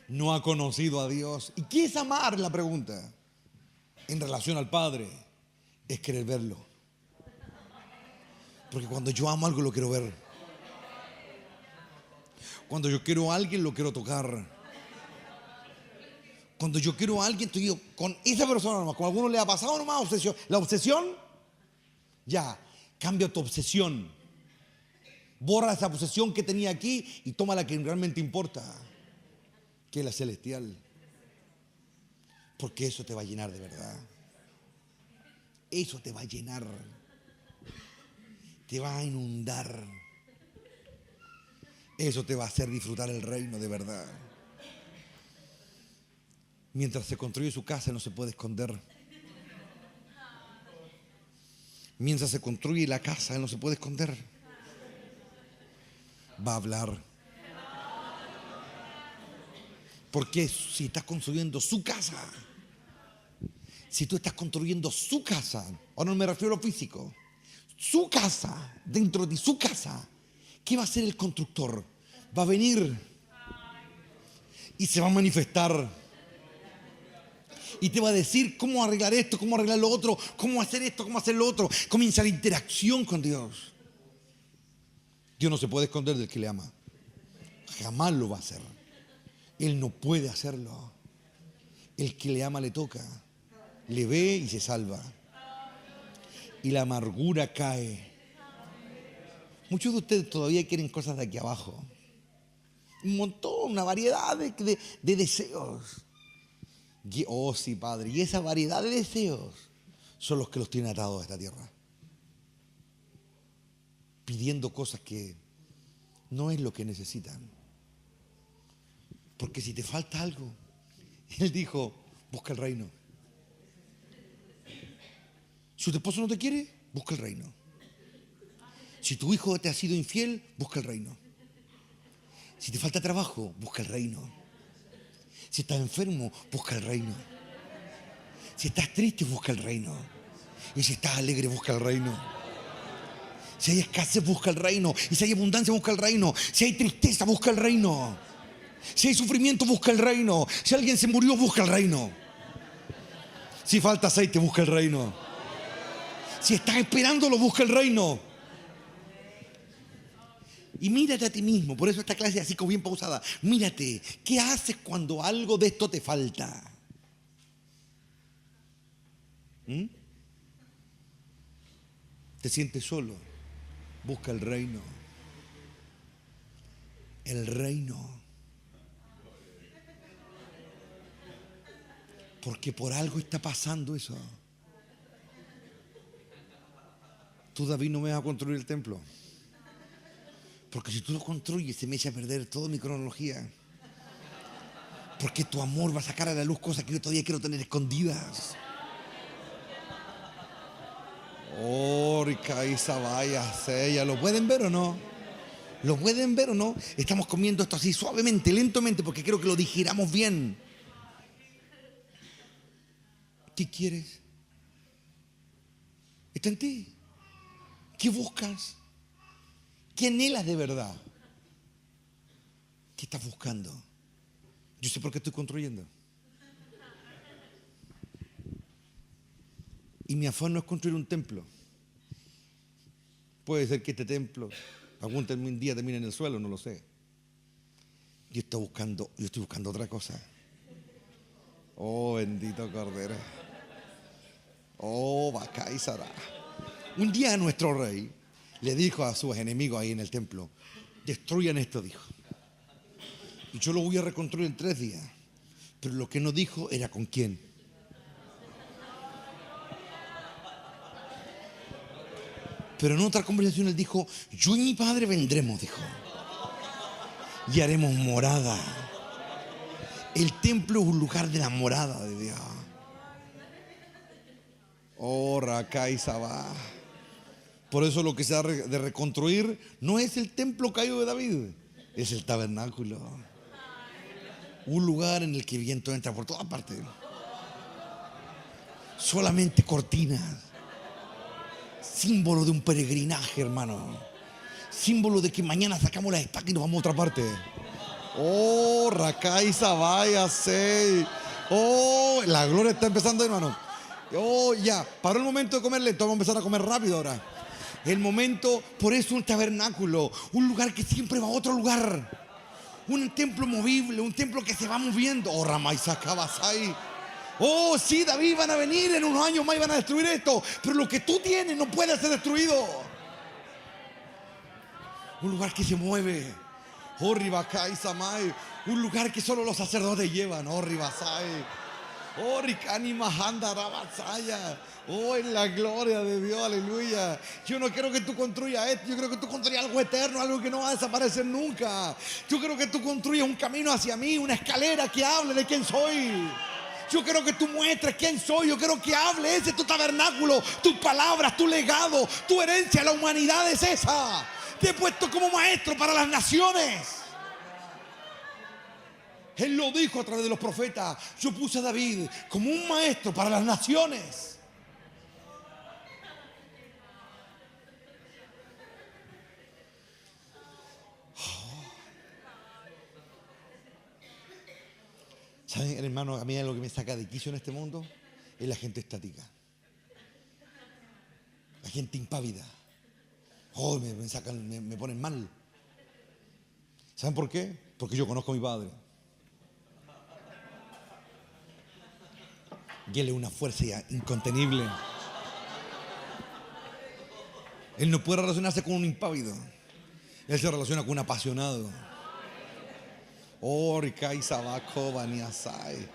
no ha conocido a Dios. ¿Y qué es amar? La pregunta en relación al Padre es querer verlo. Porque cuando yo amo algo lo quiero ver. Cuando yo quiero a alguien lo quiero tocar. Cuando yo quiero a alguien estoy con esa persona nomás. Con alguno le ha pasado nomás obsesión. La obsesión, ya, cambia tu obsesión. Borra esa obsesión que tenía aquí y toma la que realmente importa, que es la celestial. Porque eso te va a llenar de verdad. Eso te va a llenar. Te va a inundar. Eso te va a hacer disfrutar el reino de verdad. Mientras se construye su casa no se puede esconder. Mientras se construye la casa Él no se puede esconder. Va a hablar. Porque si estás construyendo su casa, si tú estás construyendo su casa, ahora no me refiero a lo físico, su casa, dentro de su casa, ¿qué va a hacer el constructor? Va a venir y se va a manifestar. Y te va a decir cómo arreglar esto, cómo arreglar lo otro, cómo hacer esto, cómo hacer lo otro. Comienza la interacción con Dios. Dios no se puede esconder del que le ama. Jamás lo va a hacer. Él no puede hacerlo. El que le ama le toca. Le ve y se salva. Y la amargura cae. Muchos de ustedes todavía quieren cosas de aquí abajo. Un montón, una variedad de deseos. Oh sí, Padre. Y esa variedad de deseos son los que los tienen atados a esta tierra. Pidiendo cosas que no es lo que necesitan. Porque si te falta algo, Él dijo, busca el reino. Si tu esposo no te quiere, busca el reino. Si tu hijo te ha sido infiel, busca el reino. Si te falta trabajo, busca el reino. Si estás enfermo, busca el reino. Si estás triste, busca el reino. Y si estás alegre, busca el reino. Si hay escasez, busca el reino. Y si hay abundancia, busca el reino. Si hay tristeza, busca el reino. Si hay sufrimiento, busca el reino. Si alguien se murió, busca el reino. Si falta aceite, busca el reino. Si estás esperándolo, busca el reino. Y mírate a ti mismo. Por eso esta clase así como bien pausada. Mírate, ¿qué haces cuando algo de esto te falta? ¿Te sientes solo? Busca el reino. El reino. Porque por algo está pasando eso. Tú, David, no me vas a construir el templo. Porque si tú lo construyes, se me echa a perder toda mi cronología. Porque tu amor va a sacar a la luz cosas que yo todavía quiero tener escondidas. Oh, Ricaísa, vaya, sella. ¿Lo pueden ver o no? ¿Lo pueden ver o no? Estamos comiendo esto así suavemente, lentamente, porque quiero que lo digiramos bien. ¿Qué quieres? Está en ti. ¿Qué buscas? ¿Qué anhelas de verdad? ¿Qué estás buscando? Yo sé por qué estoy construyendo. Y mi afán no es construir un templo. Puede ser que este templo algún día termine en el suelo, no lo sé. Yo estoy buscando otra cosa. Oh, bendito Cordero. Oh, vaca y Sara. Un día nuestro rey le dijo a sus enemigos ahí en el templo: destruyan esto, dijo. Y yo lo voy a reconstruir en 3 días. Pero lo que no dijo era con quién. Pero en otra conversación él dijo: yo y mi padre vendremos, dijo, y haremos morada. El templo es un lugar de la morada de Dios. Oh, Raca y Sabá. Por eso lo que se ha de reconstruir no es el templo caído de David, es el tabernáculo. Un lugar en el que el viento entra por todas partes. Solamente cortinas. Símbolo de un peregrinaje, hermano. Símbolo de que mañana sacamos la estaca y nos vamos a otra parte. Oh, Rakai Sabaya Sei. Oh, la gloria está empezando, hermano. Oh, ya, paró el momento de comer lento. Vamos a empezar a comer rápido ahora. El momento, por eso un tabernáculo, un lugar que siempre va a otro lugar. Un templo movible, un templo que se va moviendo. Oh, Ramay Sakabasai. Oh, sí, David, van a venir en unos años más y van a destruir esto. Pero lo que tú tienes no puede ser destruido. Un lugar que se mueve. Oh, Ribakai Samai. Un lugar que solo los sacerdotes llevan. Oh, Ribasai. Oh, Rikani Mahanda Rabasaya. Oh, en la gloria de Dios, aleluya. Yo no quiero que tú construyas esto. Yo quiero que tú construyas algo eterno, algo que no va a desaparecer nunca. Yo quiero que tú construyas un camino hacia mí, una escalera que hable de quién soy. Yo quiero que tú muestres quién soy. Yo quiero que hable. Ese es tu tabernáculo, tus palabras, tu legado, tu herencia. La humanidad es esa. Te he puesto como maestro para las naciones. Él lo dijo a través de los profetas. Yo puse a David como un maestro para las naciones. ¿Saben, hermano? A mí lo que me saca de quicio en este mundo es la gente estática. La gente impávida. Oh, me ponen mal. ¿Saben por qué? Porque yo conozco a mi padre. Y él es una fuerza incontenible. Él no puede relacionarse con un impávido. Él se relaciona con un apasionado. Oh, Rikai Sabako Baniasai.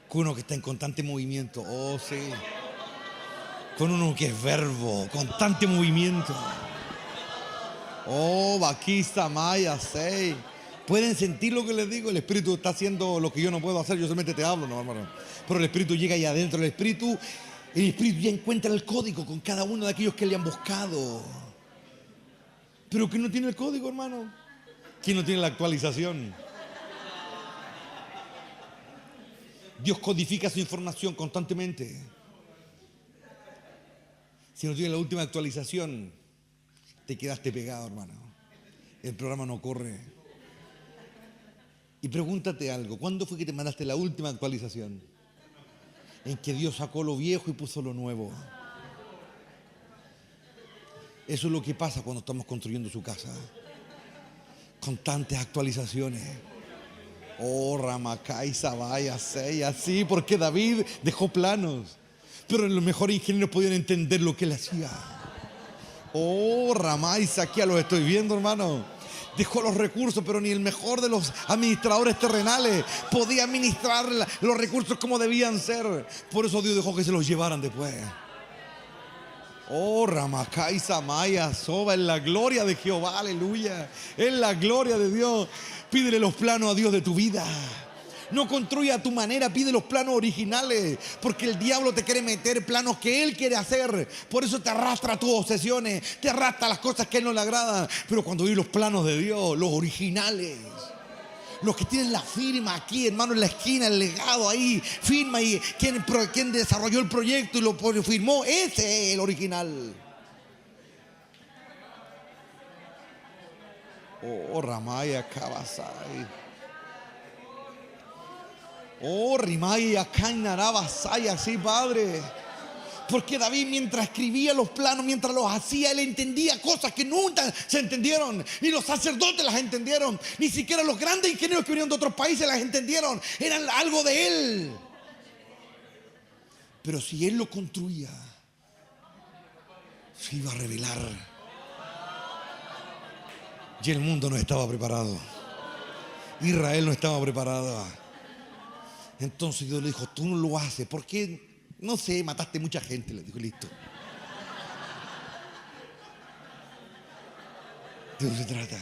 Con uno que está en constante movimiento. Oh, sí. Con uno que es verbo, constante movimiento. Oh, Bakista Maya Sei. ¿Pueden sentir lo que les digo? El Espíritu está haciendo lo que yo no puedo hacer. Yo solamente te hablo, no, hermano. Pero el Espíritu llega ahí adentro. El Espíritu ya encuentra el código con cada uno de aquellos que le han buscado. Pero que no tiene el código, hermano. ¿Quién no tiene la actualización? Dios codifica su información constantemente. Si no tienes la última actualización, te quedaste pegado, hermano. El programa no corre. Y pregúntate algo, ¿cuándo fue que te mandaste la última actualización? En que Dios sacó lo viejo y puso lo nuevo. Eso es lo que pasa cuando estamos construyendo su casa. Constantes actualizaciones. Oh, Ramacay, Sabaya, Seya, sí, porque David dejó planos, pero los mejores ingenieros podían entender lo que él hacía. Oh, Ramay, Saquía, los estoy viendo, hermano. Dejó los recursos, pero ni el mejor de los administradores terrenales podía administrar los recursos como debían ser. Por eso Dios dejó que se los llevaran después. Oh, Ramacay, Samaya, Soba, en la gloria de Jehová, aleluya. En la gloria de Dios. Pídele los planos a Dios de tu vida. No construya a tu manera, pide los planos originales, porque el diablo te quiere meter planos que él quiere hacer. Por eso te arrastra a tus obsesiones, te arrastra a las cosas que a él no le agradan. Pero cuando vi los planos de Dios, los originales, los que tienen la firma aquí, hermano, en la esquina, el legado ahí, firma, y quien desarrolló el proyecto y lo firmó, ese es el original. Oh, Ramaya Kabasai. Oh, Rimaya Kainarabasaya, sí, Padre. Porque David, mientras escribía los planos, mientras los hacía, él entendía cosas que nunca se entendieron. Ni los sacerdotes las entendieron. Ni siquiera los grandes ingenieros que vinieron de otros países las entendieron. Eran algo de él. Pero si él lo construía, se iba a revelar. Y el mundo no estaba preparado. Israel no estaba preparado. Entonces Dios le dijo, tú no lo haces. ¿Por qué? No sé, mataste mucha gente. Le dijo, listo. De eso se trata.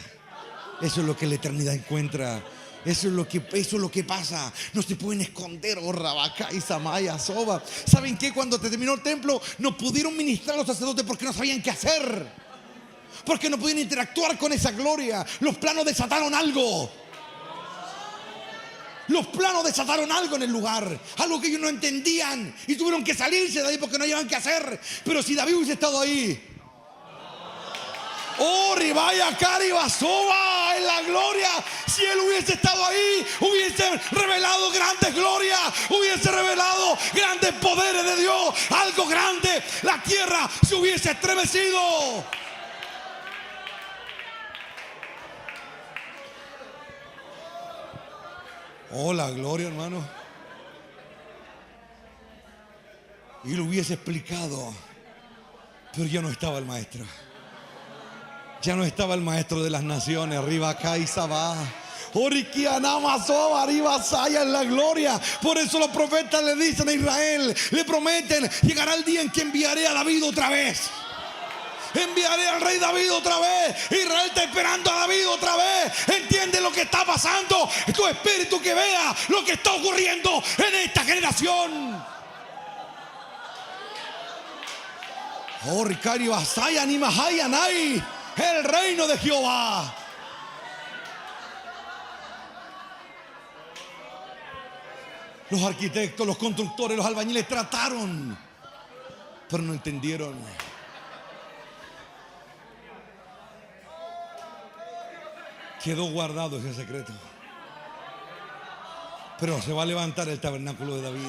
Eso es lo que la eternidad encuentra. Eso es lo que pasa. No se pueden esconder. Oh, Rabacá y Samaya, Soba. ¿Saben qué? Cuando terminó el templo, no pudieron ministrar a los sacerdotes porque no sabían qué hacer. Porque no podían interactuar con esa gloria. Los planos desataron algo. Los planos desataron algo en el lugar, algo que ellos no entendían, y tuvieron que salirse de ahí porque no sabían qué hacer. Pero si David hubiese estado ahí, oh, Ribaya, Cari, Basoba, en la gloria, si él hubiese estado ahí, hubiese revelado grandes glorias, hubiese revelado grandes poderes de Dios, algo grande. La tierra se hubiese estremecido. Oh, la gloria, hermano. Y lo hubiese explicado, pero ya no estaba el maestro. Ya no estaba el maestro de las naciones. Arriba acá y Sabá. Arriba Saya en la gloria. Por eso los profetas le dicen a Israel, le prometen, llegará el día en que enviaré a David otra vez. Enviaré al rey David otra vez. Israel está esperando a David otra vez. Entiende lo que está pasando. Tu espíritu que vea lo que está ocurriendo en esta generación. Oh, Ricari Basaya ni Mahaya Nai. El reino de Jehová. Los arquitectos, los constructores, los albañiles trataron, pero no entendieron. Quedó guardado ese secreto. Pero se va a levantar el tabernáculo de David.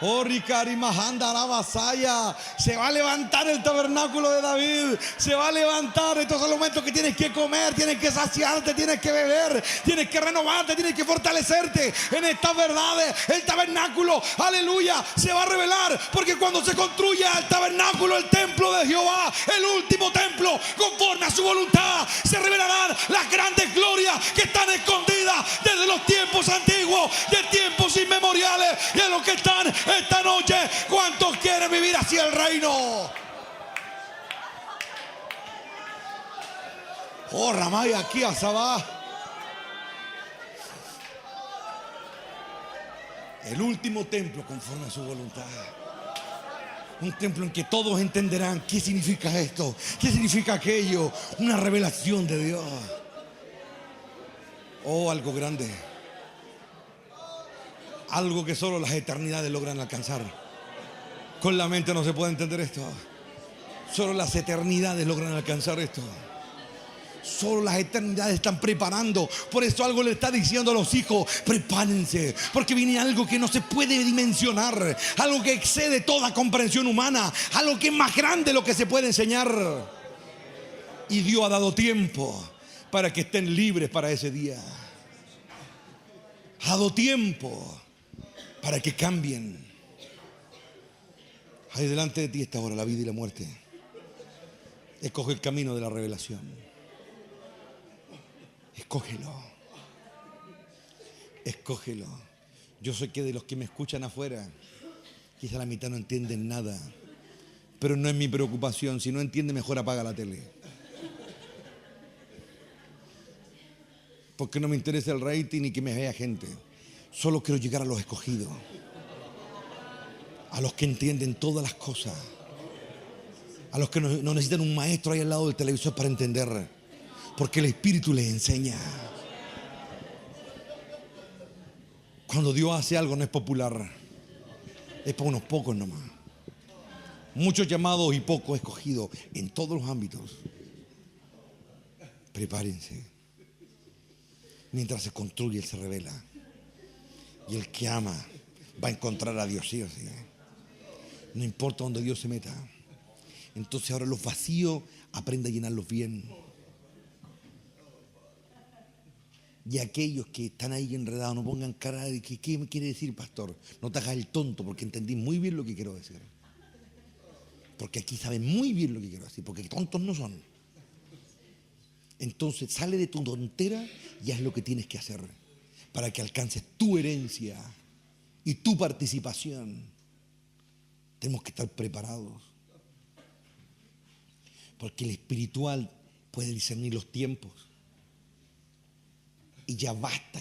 Oh, Ricari Mahanda Arabasaya. Se va a levantar el tabernáculo de David. Se va a levantar. Estos son los momentos que tienes que comer, tienes que saciarte, tienes que beber, tienes que renovarte, tienes que fortalecerte en estas verdades. El tabernáculo, aleluya, se va a revelar. Porque cuando se construya el tabernáculo, el templo de Jehová, el último templo, conforme a su voluntad, se revelarán las grandes glorias que están escondidas desde los tiempos antiguos, de tiempos inmemoriales, y de los que están esta noche. ¿Cuántos quieren vivir hacia el reino? Oh, Ramay, aquí a Sabá. El último templo conforme a su voluntad. Un templo en que todos entenderán qué significa esto, qué significa aquello. Una revelación de Dios. Oh, algo grande. Algo que solo las eternidades logran alcanzar. Con la mente no se puede entender esto. Solo las eternidades logran alcanzar esto. Solo las eternidades están preparando. Por eso algo le está diciendo a los hijos: prepárense, porque viene algo que no se puede dimensionar, algo que excede toda comprensión humana, algo que es más grande de lo que se puede enseñar. Y Dios ha dado tiempo para que estén libres para ese día. Ha dado tiempo para que cambien. Hay delante de ti esta hora la vida y la muerte. Escoge el camino de la revelación. Escógelo. Escógelo. Yo sé que de los que me escuchan afuera, quizá la mitad no entienden nada, pero no es mi preocupación. Si no entiende, mejor apaga la tele. Porque no me interesa el rating ni que me vea gente. Solo quiero llegar a los escogidos, a los que entienden todas las cosas, a los que no necesitan un maestro ahí al lado del televisor para entender. Porque el Espíritu les enseña. Cuando Dios hace algo no es popular, es para unos pocos nomás. Muchos llamados y pocos escogidos en todos los ámbitos. Prepárense. Mientras se construye, Él se revela. Y el que ama va a encontrar a Dios, sí o sí. No importa donde Dios se meta. Entonces ahora los vacíos, aprenda a llenarlos bien. Y aquellos que están ahí enredados, no pongan cara de que, ¿qué me quiere decir, pastor? No te hagas el tonto, porque entendí muy bien lo que quiero decir. Porque aquí saben muy bien lo que quiero decir, porque tontos no son. Entonces sale de tu tontera y haz lo que tienes que hacer para que alcances tu herencia y tu participación. Tenemos que estar preparados, porque el espiritual puede discernir los tiempos. Y ya basta,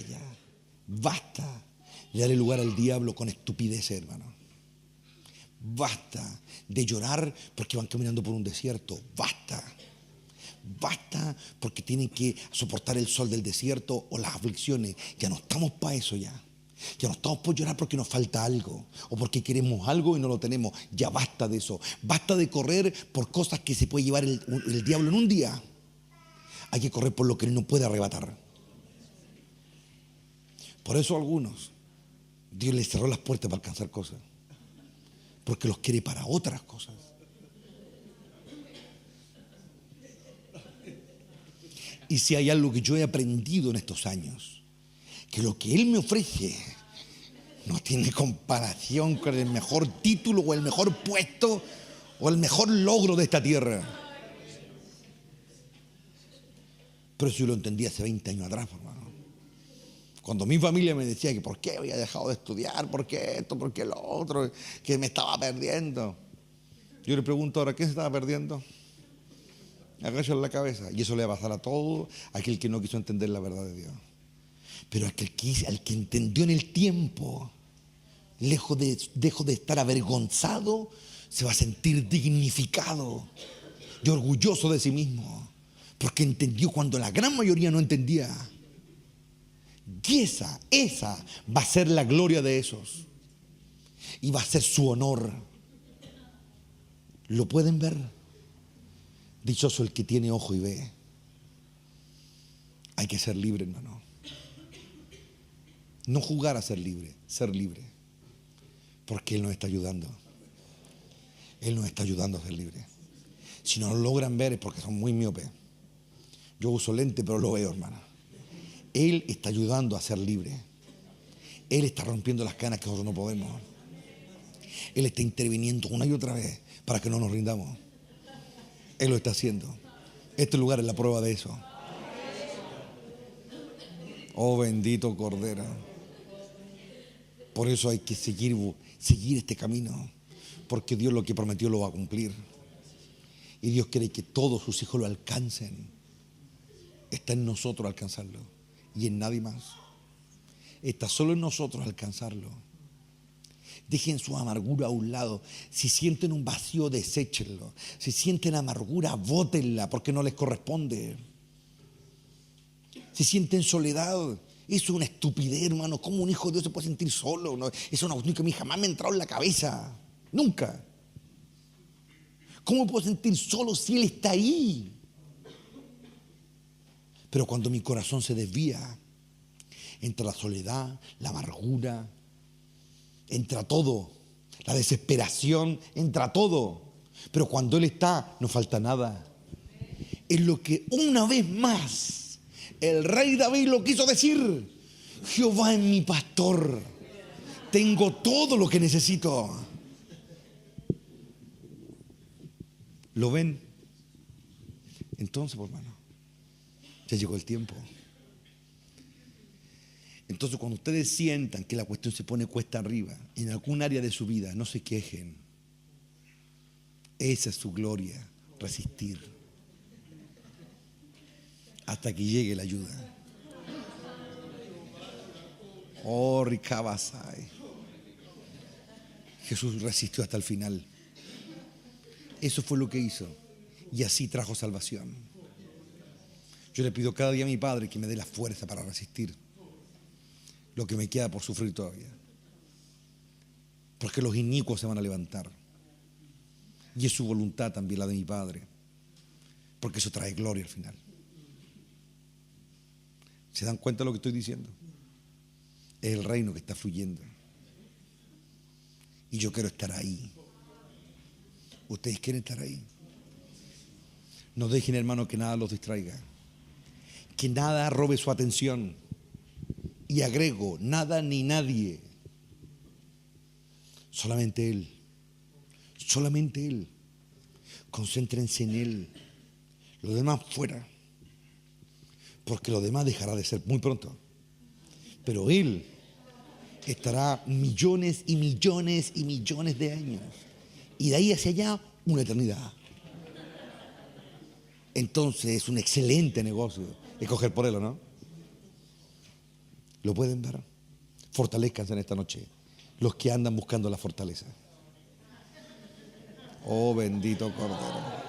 basta de darle lugar al diablo con estupidez, hermano. Basta de llorar porque van caminando por un desierto. Basta porque tienen que soportar el sol del desierto o las aflicciones. Ya no estamos para eso ya. Ya no estamos por llorar porque nos falta algo o porque queremos algo y no lo tenemos. Ya basta de eso. Basta de correr por cosas que se puede llevar el diablo en un día. Hay que correr por lo que Él no puede arrebatar. Por eso a algunos Dios les cerró las puertas para alcanzar cosas, porque los quiere para otras cosas. Y si hay algo que yo he aprendido en estos años, que lo que Él me ofrece no tiene comparación con el mejor título o el mejor puesto o el mejor logro de esta tierra. Pero eso yo lo entendí hace 20 años atrás, hermano. Cuando mi familia me decía que por qué había dejado de estudiar, por qué esto, por qué lo otro, que me estaba perdiendo. Yo le pregunto ahora, ¿qué se estaba perdiendo? Agacho en la cabeza. Y eso le va a pasar a todo aquel que no quiso entender la verdad de Dios. Pero al que entendió en el tiempo, lejos de estar avergonzado, se va a sentir dignificado y orgulloso de sí mismo. Porque entendió cuando la gran mayoría no entendía. Y esa va a ser la gloria de esos. Y va a ser su honor. ¿Lo pueden ver? Dichoso el que tiene ojo y ve. Hay que ser libre, hermano. No jugar a ser libre, ser libre. Porque Él nos está ayudando. Él nos está ayudando a ser libre. Si no lo logran ver es porque son muy miopes. Yo uso lente, pero lo veo, hermano. Él está ayudando a ser libre. Él está rompiendo las cadenas que nosotros no podemos. Él está interviniendo una y otra vez para que no nos rindamos. Él lo está haciendo. Este lugar es la prueba de eso. Oh, bendito Cordero. Por eso hay que seguir este camino, porque Dios lo que prometió lo va a cumplir. Y Dios quiere que todos sus hijos lo alcancen. Está en nosotros alcanzarlo y en nadie más. Está solo en nosotros alcanzarlo. Dejen su amargura a un lado. Si sienten un vacío, deséchenlo. Si sienten amargura, bótenla porque no les corresponde. se siente en soledad. Eso es una estupidez, hermano. ¿Cómo un hijo de Dios se puede sentir solo? No, es una cuestión que a mí jamás me ha entrado en la cabeza. Nunca. ¿Cómo me puedo sentir solo si Él está ahí? Pero cuando mi corazón se desvía, entra la soledad, la amargura, entra todo, la desesperación, entra todo. Pero cuando Él está, no falta nada. Es lo que una vez más el rey David lo quiso decir. Jehová es mi pastor, tengo todo lo que necesito. ¿Lo ven? Entonces, pues, hermano, ya llegó el tiempo. Entonces, cuando ustedes sientan que la cuestión se pone cuesta arriba en algún área de su vida, no se quejen. Esa es su gloria, resistir hasta que llegue la ayuda. Oh, Ricabasai. Jesús resistió hasta el final. Eso fue lo que hizo. Y así trajo salvación. Yo le pido cada día a mi Padre que me dé la fuerza para resistir lo que me queda por sufrir todavía. Porque los inicuos se van a levantar. Y es su voluntad también la de mi Padre. Porque eso trae gloria al final. ¿Se dan cuenta de lo que estoy diciendo? Es el reino que está fluyendo. Y yo quiero estar ahí. ¿Ustedes quieren estar ahí? No dejen, hermano, que nada los distraiga. Que nada robe su atención. Y agrego, nada ni nadie. Solamente Él. Solamente Él. Concéntrense en Él. Lo demás fuera. Porque lo demás dejará de ser muy pronto. Pero Él estará millones y millones y millones de años. Y de ahí hacia allá, una eternidad. Entonces es un excelente negocio escoger por Él, ¿o no? ¿Lo pueden ver? Fortalezcanse en esta noche los que andan buscando la fortaleza. Oh, bendito Cordero.